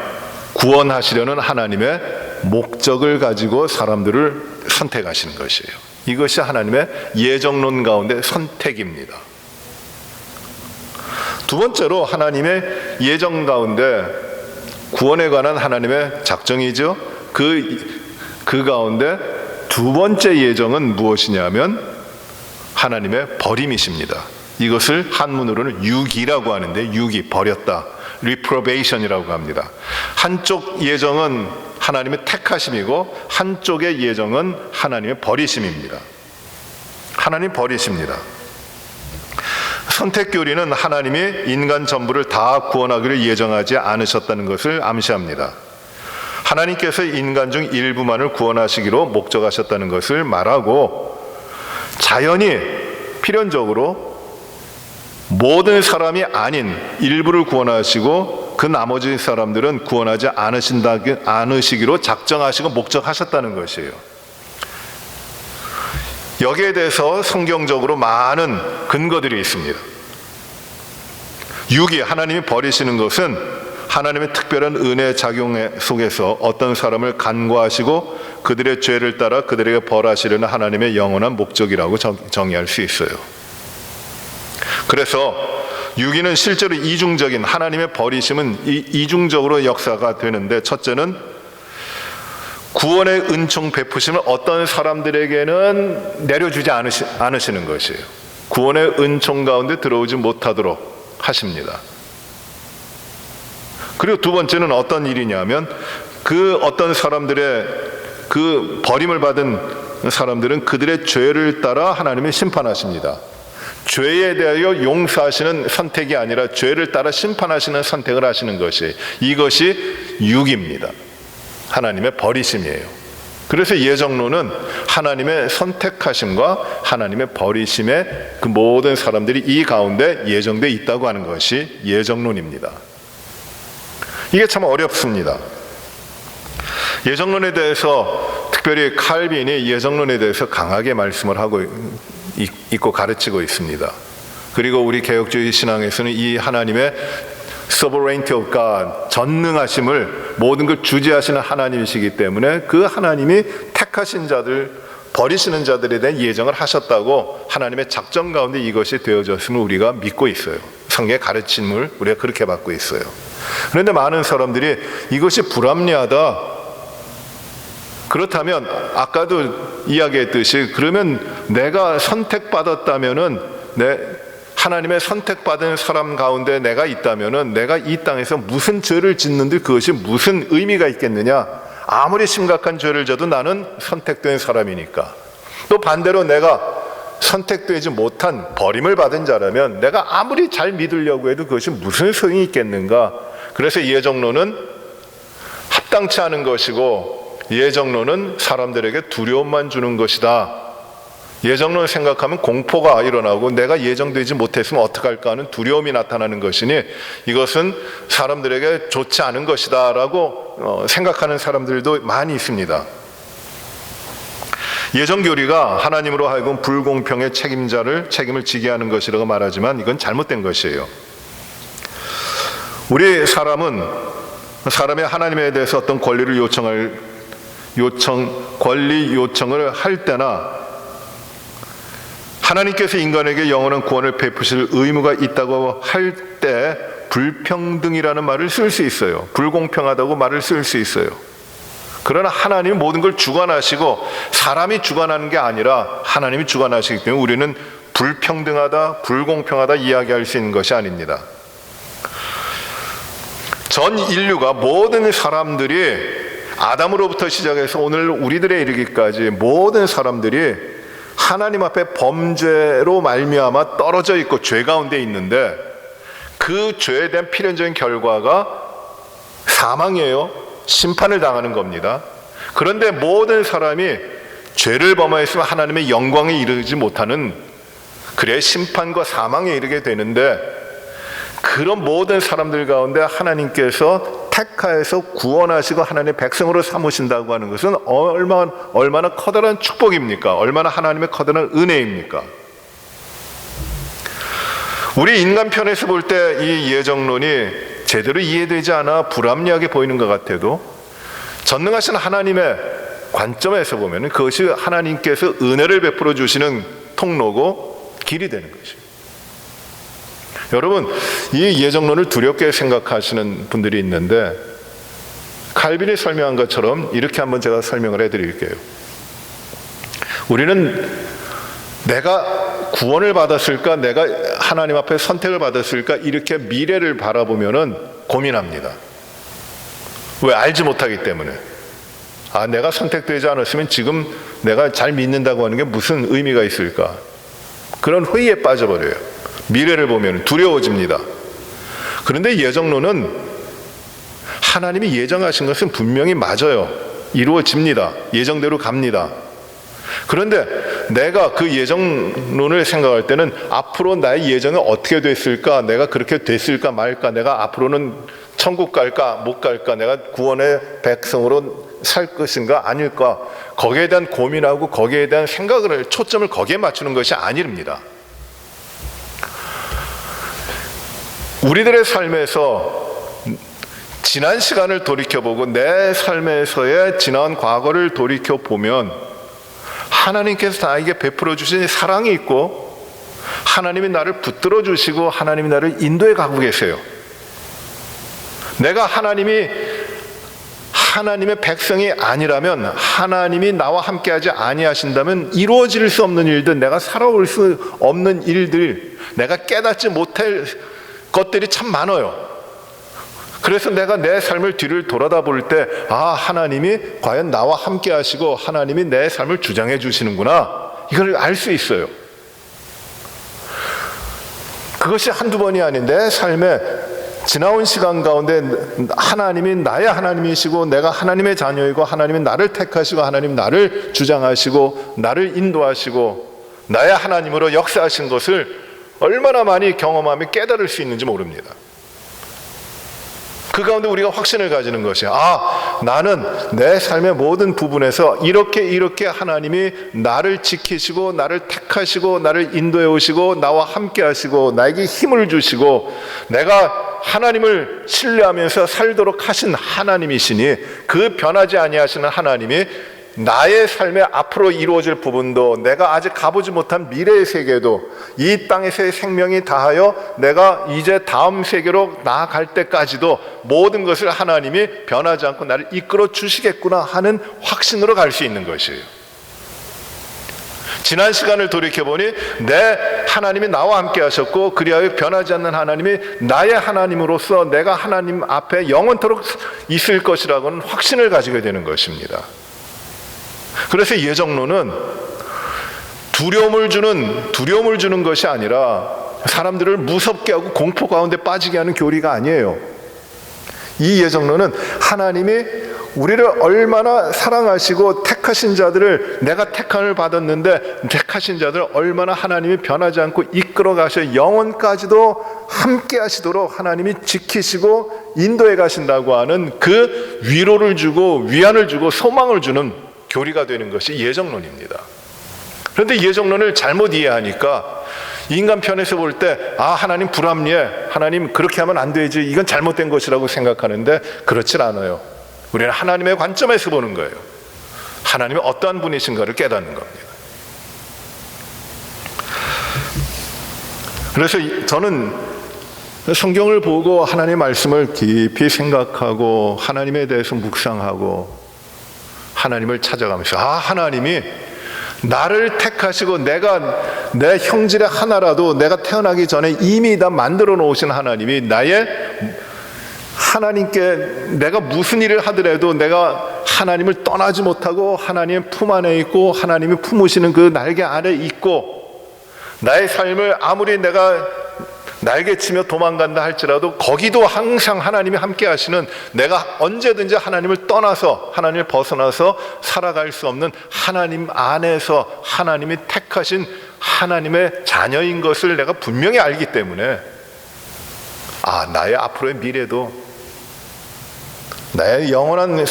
구원하시려는 하나님의 목적을 가지고 사람들을 선택하시는 것이에요. 이것이 하나님의 예정론 가운데 선택입니다. 두 번째로 하나님의 예정 가운데 구원에 관한 하나님의 작정이죠. 그 가운데 두 번째 예정은 무엇이냐면 하나님의 버림이십니다. 이것을 한문으로는 유기라고 하는데, 유기, 버렸다, reprobation이라고 합니다. 한쪽 예정은 하나님의 택하심이고 한쪽의 예정은 하나님의 버리심입니다. 하나님 버리십니다. 선택교리는 하나님이 인간 전부를 다 구원하기를 예정하지 않으셨다는 것을 암시합니다. 하나님께서 인간 중 일부만을 구원하시기로 목적하셨다는 것을 말하고, 자연히 필연적으로 모든 사람이 아닌 일부를 구원하시고 그 나머지 사람들은 구원하지 않으시기로 작정하시고 목적하셨다는 것이에요. 여기에 대해서 성경적으로 많은 근거들이 있습니다. 유기, 하나님이 버리시는 것은 하나님의 특별한 은혜 작용 속에서 어떤 사람을 간과하시고 그들의 죄를 따라 그들에게 벌하시려는 하나님의 영원한 목적이라고 정의할 수 있어요. 그래서 유기는 실제로 이중적인, 하나님의 버리심은 이중적으로 역사가 되는데, 첫째는 구원의 은총 베푸심을 어떤 사람들에게는 내려주지 않으시는 것이에요. 구원의 은총 가운데 들어오지 못하도록 하십니다. 그리고 두 번째는 어떤 일이냐면, 그 어떤 사람들의 그 버림을 받은 사람들은 그들의 죄를 따라 하나님이 심판하십니다. 죄에 대하여 용서하시는 선택이 아니라 죄를 따라 심판하시는 선택을 하시는 것이, 이것이 유기입니다. 하나님의 버리심이에요. 그래서 예정론은 하나님의 선택하심과 하나님의 버리심의 그 모든 사람들이 이 가운데 예정되어 있다고 하는 것이 예정론입니다. 이게 참 어렵습니다. 예정론에 대해서, 특별히 칼빈이 예정론에 대해서 강하게 말씀을 하고 있고 가르치고 있습니다. 그리고 우리 개혁주의 신앙에서는 이 하나님의 sovereignty of God, 전능하심을, 모든 걸 주재하시는 하나님이시기 때문에 그 하나님이 택하신 자들 버리시는 자들에 대한 예정을 하셨다고 하나님의 작전 가운데 이것이 되어졌음을 우리가 믿고 있어요. 성경의 가르침을 우리가 그렇게 받고 있어요. 그런데 많은 사람들이 이것이 불합리하다, 그렇다면 아까도 이야기했듯이 그러면 내가 선택받았다면은 하나님의 선택받은 사람 가운데 내가 있다면은 내가 이 땅에서 무슨 죄를 짓는데 그것이 무슨 의미가 있겠느냐? 아무리 심각한 죄를 져도 나는 선택된 사람이니까. 또 반대로 내가 선택되지 못한 버림을 받은 자라면 내가 아무리 잘 믿으려고 해도 그것이 무슨 소용이 있겠는가? 그래서 예정론은 합당치 않은 것이고 예정론은 사람들에게 두려움만 주는 것이다. 예정론을 생각하면 공포가 일어나고 내가 예정되지 못했으면 어떡할까 하는 두려움이 나타나는 것이니 이것은 사람들에게 좋지 않은 것이다 라고 생각하는 사람들도 많이 있습니다. 예정교리가 하나님으로 하여금 불공평의 책임을 지게 하는 것이라고 말하지만 이건 잘못된 것이에요. 우리 사람이 하나님에 대해서 어떤 권리 요청을 할 때나 하나님께서 인간에게 영원한 구원을 베푸실 의무가 있다고 할 때 불평등이라는 말을 쓸 수 있어요. 불공평하다고 말을 쓸 수 있어요. 그러나 하나님이 모든 걸 주관하시고 사람이 주관하는 게 아니라 하나님이 주관하시기 때문에 우리는 불평등하다, 불공평하다 이야기할 수 있는 것이 아닙니다. 전 인류가 모든 사람들이 아담으로부터 시작해서 오늘 우리들에 이르기까지 모든 사람들이 하나님 앞에 범죄로 말미암아 떨어져 있고 죄 가운데 있는데 그 죄에 대한 필연적인 결과가 사망이에요. 심판을 당하는 겁니다. 그런데 모든 사람이 죄를 범하였으면 하나님의 영광에 이르지 못하는, 그래 심판과 사망에 이르게 되는데 그런 모든 사람들 가운데 하나님께서 택하여서 구원하시고 하나님의 백성으로 삼으신다고 하는 것은 얼마나 커다란 축복입니까? 얼마나 하나님의 커다란 은혜입니까? 우리 인간 편에서 볼 때 이 예정론이 제대로 이해되지 않아 불합리하게 보이는 것 같아도 전능하신 하나님의 관점에서 보면 그것이 하나님께서 은혜를 베풀어 주시는 통로고 길이 되는 것입니다. 여러분, 이 예정론을 두렵게 생각하시는 분들이 있는데 칼빈이 설명한 것처럼 이렇게 한번 제가 설명을 해드릴게요. 우리는 내가 구원을 받았을까, 내가 하나님 앞에 선택을 받았을까, 이렇게 미래를 바라보면은 고민합니다. 왜? 알지 못하기 때문에. 내가 선택되지 않았으면 지금 내가 잘 믿는다고 하는 게 무슨 의미가 있을까? 그런 회의에 빠져버려요. 미래를 보면 두려워집니다. 그런데 예정론은 하나님이 예정하신 것은 분명히 맞아요. 이루어집니다. 예정대로 갑니다. 그런데 내가 그 예정론을 생각할 때는 앞으로 나의 예정이 어떻게 됐을까? 내가 그렇게 됐을까 말까? 내가 앞으로는 천국 갈까 못 갈까? 내가 구원의 백성으로 살 것인가 아닐까? 거기에 대한 고민하고 거기에 대한 생각을, 초점을 거기에 맞추는 것이 아닙니다. 우리들의 삶에서 지난 시간을 돌이켜보고 내 삶에서의 지난 과거를 돌이켜보면 하나님께서 나에게 베풀어 주신 사랑이 있고 하나님이 나를 붙들어 주시고 하나님이 나를 인도해 가고 계세요. 내가 하나님의 백성이 아니라면, 하나님이 나와 함께하지 아니하신다면 이루어질 수 없는 일들, 내가 살아올 수 없는 일들, 내가 깨닫지 못할 것들이 참 많아요. 그래서 내가 내 삶을 뒤를 돌아다 볼 때 하나님이 과연 나와 함께 하시고 하나님이 내 삶을 주장해 주시는구나, 이걸 알 수 있어요. 그것이 한두 번이 아닌 내 삶에 지나온 시간 가운데 하나님이 나의 하나님이시고 내가 하나님의 자녀이고 하나님이 나를 택하시고 하나님이 나를 주장하시고 나를 인도하시고 나의 하나님으로 역사하신 것을 얼마나 많이 경험하며 깨달을 수 있는지 모릅니다. 그 가운데 우리가 확신을 가지는 것이 나는 내 삶의 모든 부분에서 이렇게 하나님이 나를 지키시고 나를 택하시고 나를 인도해 오시고 나와 함께 하시고 나에게 힘을 주시고 내가 하나님을 신뢰하면서 살도록 하신 하나님이시니 그 변하지 아니하시는 하나님이 나의 삶에 앞으로 이루어질 부분도, 내가 아직 가보지 못한 미래의 세계도, 이 땅에서의 생명이 다하여 내가 이제 다음 세계로 나아갈 때까지도 모든 것을 하나님이 변하지 않고 나를 이끌어 주시겠구나 하는 확신으로 갈 수 있는 것이에요. 지난 시간을 돌이켜보니 내 하나님이 나와 함께 하셨고, 그리하여 변하지 않는 하나님이 나의 하나님으로서 내가 하나님 앞에 영원토록 있을 것이라고는 확신을 가지게 되는 것입니다. 그래서 예정론은 두려움을 주는 것이 아니라 사람들을 무섭게 하고 공포 가운데 빠지게 하는 교리가 아니에요. 이 예정론은 하나님이 우리를 얼마나 사랑하시고 택하신 자들을, 내가 택함을 받았는데 택하신 자들을 얼마나 하나님이 변하지 않고 이끌어 가셔 영원까지도 함께 하시도록 하나님이 지키시고 인도해 가신다고 하는 그 위로를 주고 위안을 주고 소망을 주는 교리가 되는 것이 예정론입니다. 그런데 예정론을 잘못 이해하니까 인간 편에서 볼 때 하나님 불합리해, 하나님 그렇게 하면 안 되지, 이건 잘못된 것이라고 생각하는데 그렇지 않아요. 우리는 하나님의 관점에서 보는 거예요. 하나님이 어떠한 분이신가를 깨닫는 겁니다. 그래서 저는 성경을 보고 하나님의 말씀을 깊이 생각하고 하나님에 대해서 묵상하고 하나님을 찾아가면서 하나님이 나를 택하시고 내가 내 형질의 하나라도 내가 태어나기 전에 이미 다 만들어 놓으신 하나님이 나의 하나님께 내가 무슨 일을 하더라도 내가 하나님을 떠나지 못하고 하나님의 품 안에 있고 하나님이 품으시는 그 날개 안에 있고, 나의 삶을 아무리 내가 날개치며 도망간다 할지라도 거기도 항상 하나님이 함께 하시는, 내가 언제든지 하나님을 떠나서 하나님을 벗어나서 살아갈 수 없는 하나님 안에서 하나님이 택하신 하나님의 자녀인 것을 내가 분명히 알기 때문에 나의 앞으로의 미래도, 나의 영원한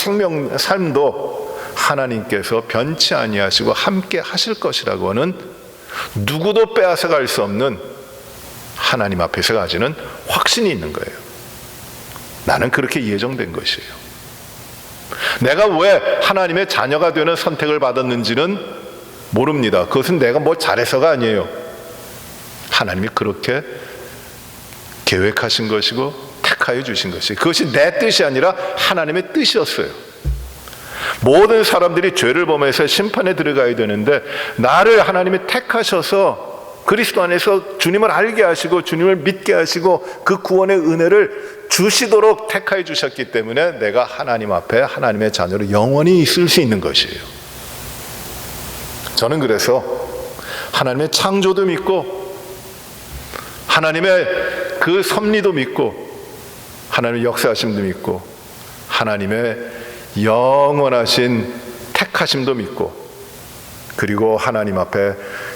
삶도 하나님께서 변치 아니하시고 함께 하실 것이라고 하는 누구도 빼앗아 갈 수 없는 하나님 앞에서 가지는 확신이 있는 거예요. 나는 그렇게 예정된 것이에요. 내가 왜 하나님의 자녀가 되는 선택을 받았는지는 모릅니다. 그것은 내가 뭐 잘해서가 아니에요. 하나님이 그렇게 계획하신 것이고 택하여 주신 것이, 그것이 내 뜻이 아니라 하나님의 뜻이었어요. 모든 사람들이 죄를 범해서 심판에 들어가야 되는데 나를 하나님이 택하셔서 그리스도 안에서 주님을 알게 하시고 주님을 믿게 하시고 그 구원의 은혜를 주시도록 택하여 주셨기 때문에 내가 하나님 앞에 하나님의 자녀로 영원히 있을 수 있는 것이에요. 저는 그래서 하나님의 창조도 믿고 하나님의 그 섭리도 믿고 하나님의 역사하심도 믿고 하나님의 영원하신 택하심도 믿고, 그리고 하나님 앞에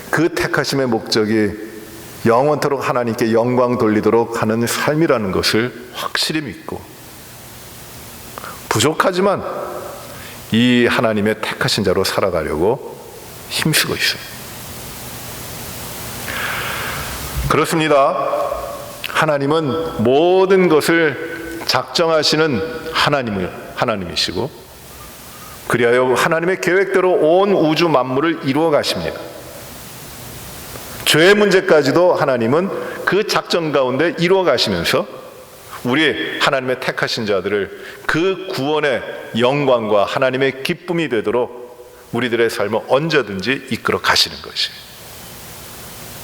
그 택하심의 목적이 영원토록 하나님께 영광 돌리도록 하는 삶이라는 것을 확실히 믿고, 부족하지만 이 하나님의 택하신 자로 살아가려고 힘쓰고 있어요. 그렇습니다. 하나님은 모든 것을 작정하시는 하나님이시고, 그리하여 하나님의 계획대로 온 우주 만물을 이루어 가십니다. 죄의 문제까지도 하나님은 그 작정 가운데 이루어 가시면서 우리 하나님의 택하신 자들을 그 구원의 영광과 하나님의 기쁨이 되도록 우리들의 삶을 언제든지 이끌어 가시는 것이에요.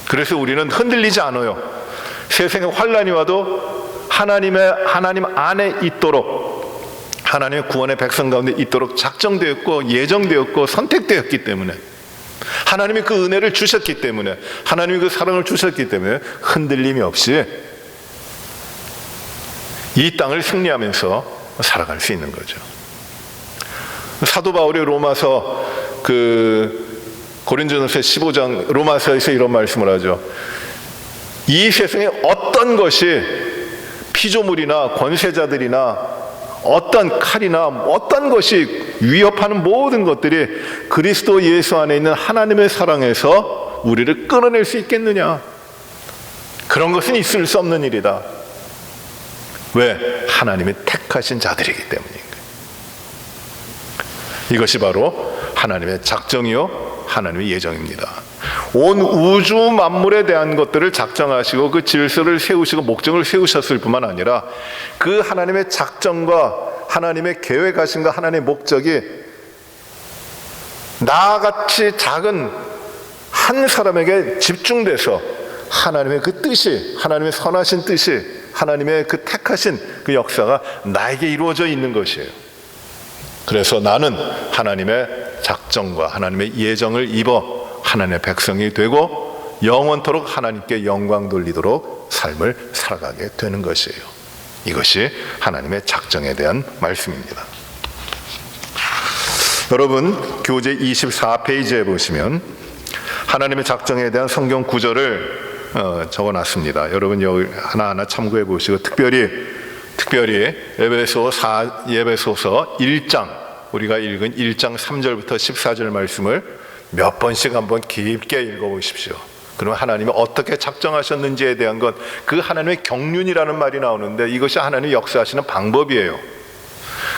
그래서 우리는 흔들리지 않아요. 세상에 환난이 와도 하나님 안에 있도록, 하나님의 구원의 백성 가운데 있도록 작정되었고 예정되었고 선택되었기 때문에, 하나님이 그 은혜를 주셨기 때문에, 하나님이 그 사랑을 주셨기 때문에 흔들림이 없이 이 땅을 승리하면서 살아갈 수 있는 거죠. 사도 바울이 로마서 고린도전서 15장 로마서에서 이런 말씀을 하죠. 이 세상에 어떤 것이 피조물이나 권세자들이나 어떤 칼이나 어떤 것이 위협하는 모든 것들이 그리스도 예수 안에 있는 하나님의 사랑에서 우리를 끌어낼 수 있겠느냐? 그런 것은 있을 수 없는 일이다. 왜? 하나님이 택하신 자들이기 때문인 거예요. 이것이 바로 하나님의 작정이요 하나님의 예정입니다. 온 우주 만물에 대한 것들을 작정하시고 그 질서를 세우시고 목적을 세우셨을 뿐만 아니라 그 하나님의 작정과 하나님의 계획하신 것, 하나님의 목적이 나같이 작은 한 사람에게 집중돼서 하나님의 그 뜻이, 하나님의 선하신 뜻이, 하나님의 그 택하신 그 역사가 나에게 이루어져 있는 것이에요. 그래서 나는 하나님의 작정과 하나님의 예정을 입어 하나님의 백성이 되고 영원토록 하나님께 영광 돌리도록 삶을 살아가게 되는 것이에요. 이것이 하나님의 작정에 대한 말씀입니다. 여러분, 교재 24페이지에 보시면 하나님의 작정에 대한 성경 구절을 적어놨습니다. 여러분 여기 하나하나 참고해 보시고 특별히 에베소서 1장, 우리가 읽은 1장 3절부터 14절 말씀을 몇 번씩 한번 깊게 읽어보십시오. 그러면 하나님이 어떻게 작정하셨는지에 대한 것, 그 하나님의 경륜이라는 말이 나오는데 이것이 하나님의 역사하시는 방법이에요.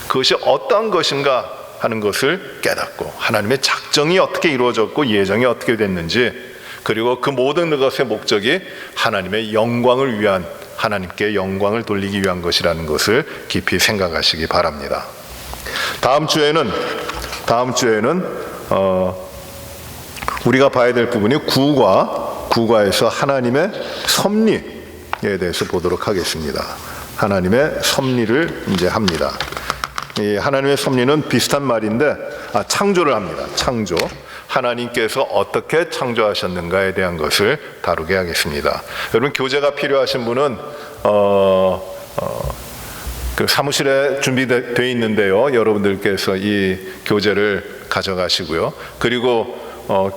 그것이 어떤 것인가 하는 것을 깨닫고 하나님의 작정이 어떻게 이루어졌고 예정이 어떻게 됐는지, 그리고 그 모든 것의 목적이 하나님의 영광을 위한, 하나님께 영광을 돌리기 위한 것이라는 것을 깊이 생각하시기 바랍니다. 다음 주에는 우리가 봐야 될 부분이 구과에서 하나님의 섭리에 대해서 보도록 하겠습니다. 하나님의 섭리를 이제 합니다. 이 하나님의 섭리는 비슷한 말인데 창조를 합니다. 창조. 하나님께서 어떻게 창조하셨는가에 대한 것을 다루게 하겠습니다. 여러분 교재가 필요하신 분은 그 사무실에 준비되어 있는데요. 여러분들께서 이 교재를 가져가시고요. 그리고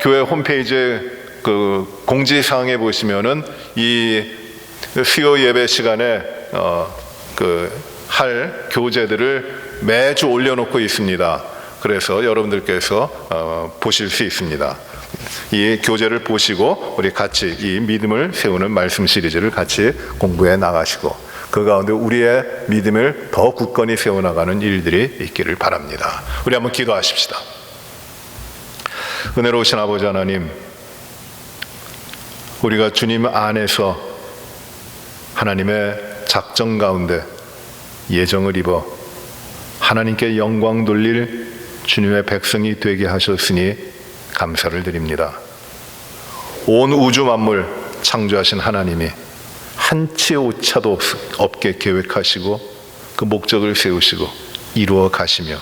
교회 홈페이지에 그 공지사항에 보시면은 이 수요 예배 시간에 할 교재들을 매주 올려놓고 있습니다. 그래서 여러분들께서 보실 수 있습니다. 이 교재를 보시고 우리 같이 이 믿음을 세우는 말씀 시리즈를 같이 공부해 나가시고 그 가운데 우리의 믿음을 더 굳건히 세워나가는 일들이 있기를 바랍니다. 우리 한번 기도하십시다. 은혜로우신 아버지 하나님, 우리가 주님 안에서 하나님의 작정 가운데 예정을 입어 하나님께 영광 돌릴 주님의 백성이 되게 하셨으니 감사를 드립니다. 온 우주 만물 창조하신 하나님이 한치의 오차도 없게 계획하시고 그 목적을 세우시고 이루어 가시며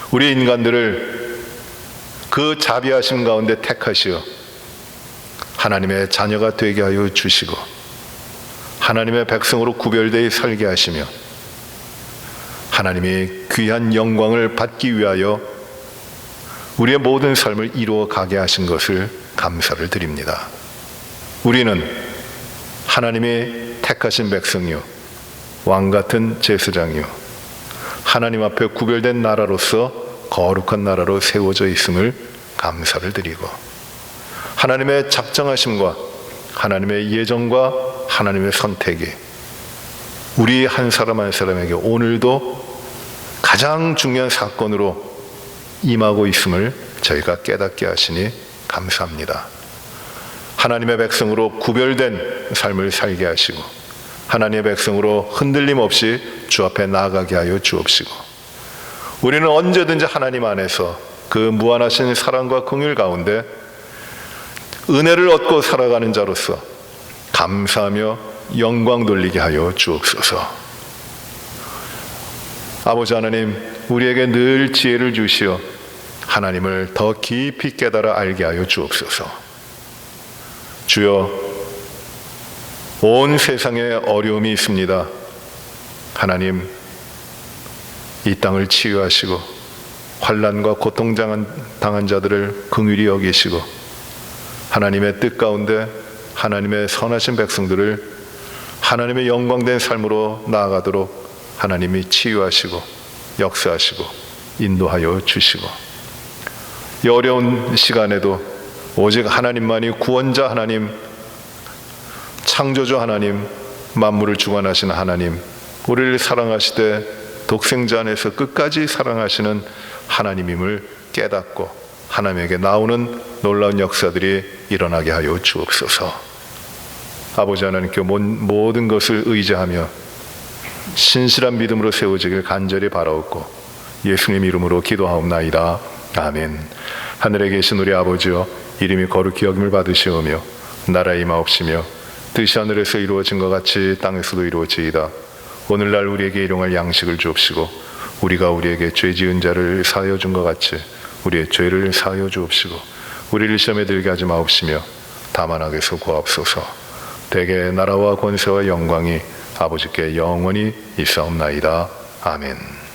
우리 인간들을 그 자비하심 가운데 택하시어 하나님의 자녀가 되게 하여 주시고 하나님의 백성으로 구별되어 살게 하시며 하나님이 귀한 영광을 받기 위하여 우리의 모든 삶을 이루어 가게 하신 것을 감사를 드립니다. 우리는 하나님이 택하신 백성이요 왕같은 제사장이요 하나님 앞에 구별된 나라로서 거룩한 나라로 세워져 있음을 감사를 드리고 하나님의 작정하심과 하나님의 예정과 하나님의 선택이 우리 한 사람 한 사람에게 오늘도 가장 중요한 사건으로 임하고 있음을 저희가 깨닫게 하시니 감사합니다. 하나님의 백성으로 구별된 삶을 살게 하시고 하나님의 백성으로 흔들림 없이 주 앞에 나아가게 하여 주옵시고 우리는 언제든지 하나님 안에서 그 무한하신 사랑과 긍휼 가운데 은혜를 얻고 살아가는 자로서 감사하며 영광 돌리게 하여 주옵소서. 아버지 하나님, 우리에게 늘 지혜를 주시어 하나님을 더 깊이 깨달아 알게 하여 주옵소서. 주여, 온 세상에 어려움이 있습니다. 하나님, 이 땅을 치유하시고 환난과 고통 당한 자들을 긍휼히 여기시고 하나님의 뜻 가운데 하나님의 선하신 백성들을 하나님의 영광된 삶으로 나아가도록 하나님이 치유하시고 역사하시고 인도하여 주시고 이 어려운 시간에도 오직 하나님만이 구원자 하나님, 창조주 하나님, 만물을 주관하시는 하나님, 우리를 사랑하시되 독생자 안에서 끝까지 사랑하시는 하나님임을 깨닫고 하나님에게 나오는 놀라운 역사들이 일어나게 하여 주옵소서. 아버지 하나님께 모든 것을 의지하며 신실한 믿음으로 세워지길 간절히 바라옵고 예수님 이름으로 기도하옵나이다. 아멘. 하늘에 계신 우리 아버지여, 이름이 거룩히 여김을 받으시오며 나라의 임하옵시며 뜻이 하늘에서 이루어진 것 같이 땅에서도 이루어지이다. 오늘날 우리에게 일용할 양식을 주옵시고 우리가 우리에게 죄 지은 자를 사하여 준 것 같이 우리의 죄를 사하여 주옵시고 우리를 시험에 들게 하지 마옵시며 다만 악에서 구하옵소서. 대개 나라와 권세와 영광이 아버지께 영원히 있사옵나이다. 아멘.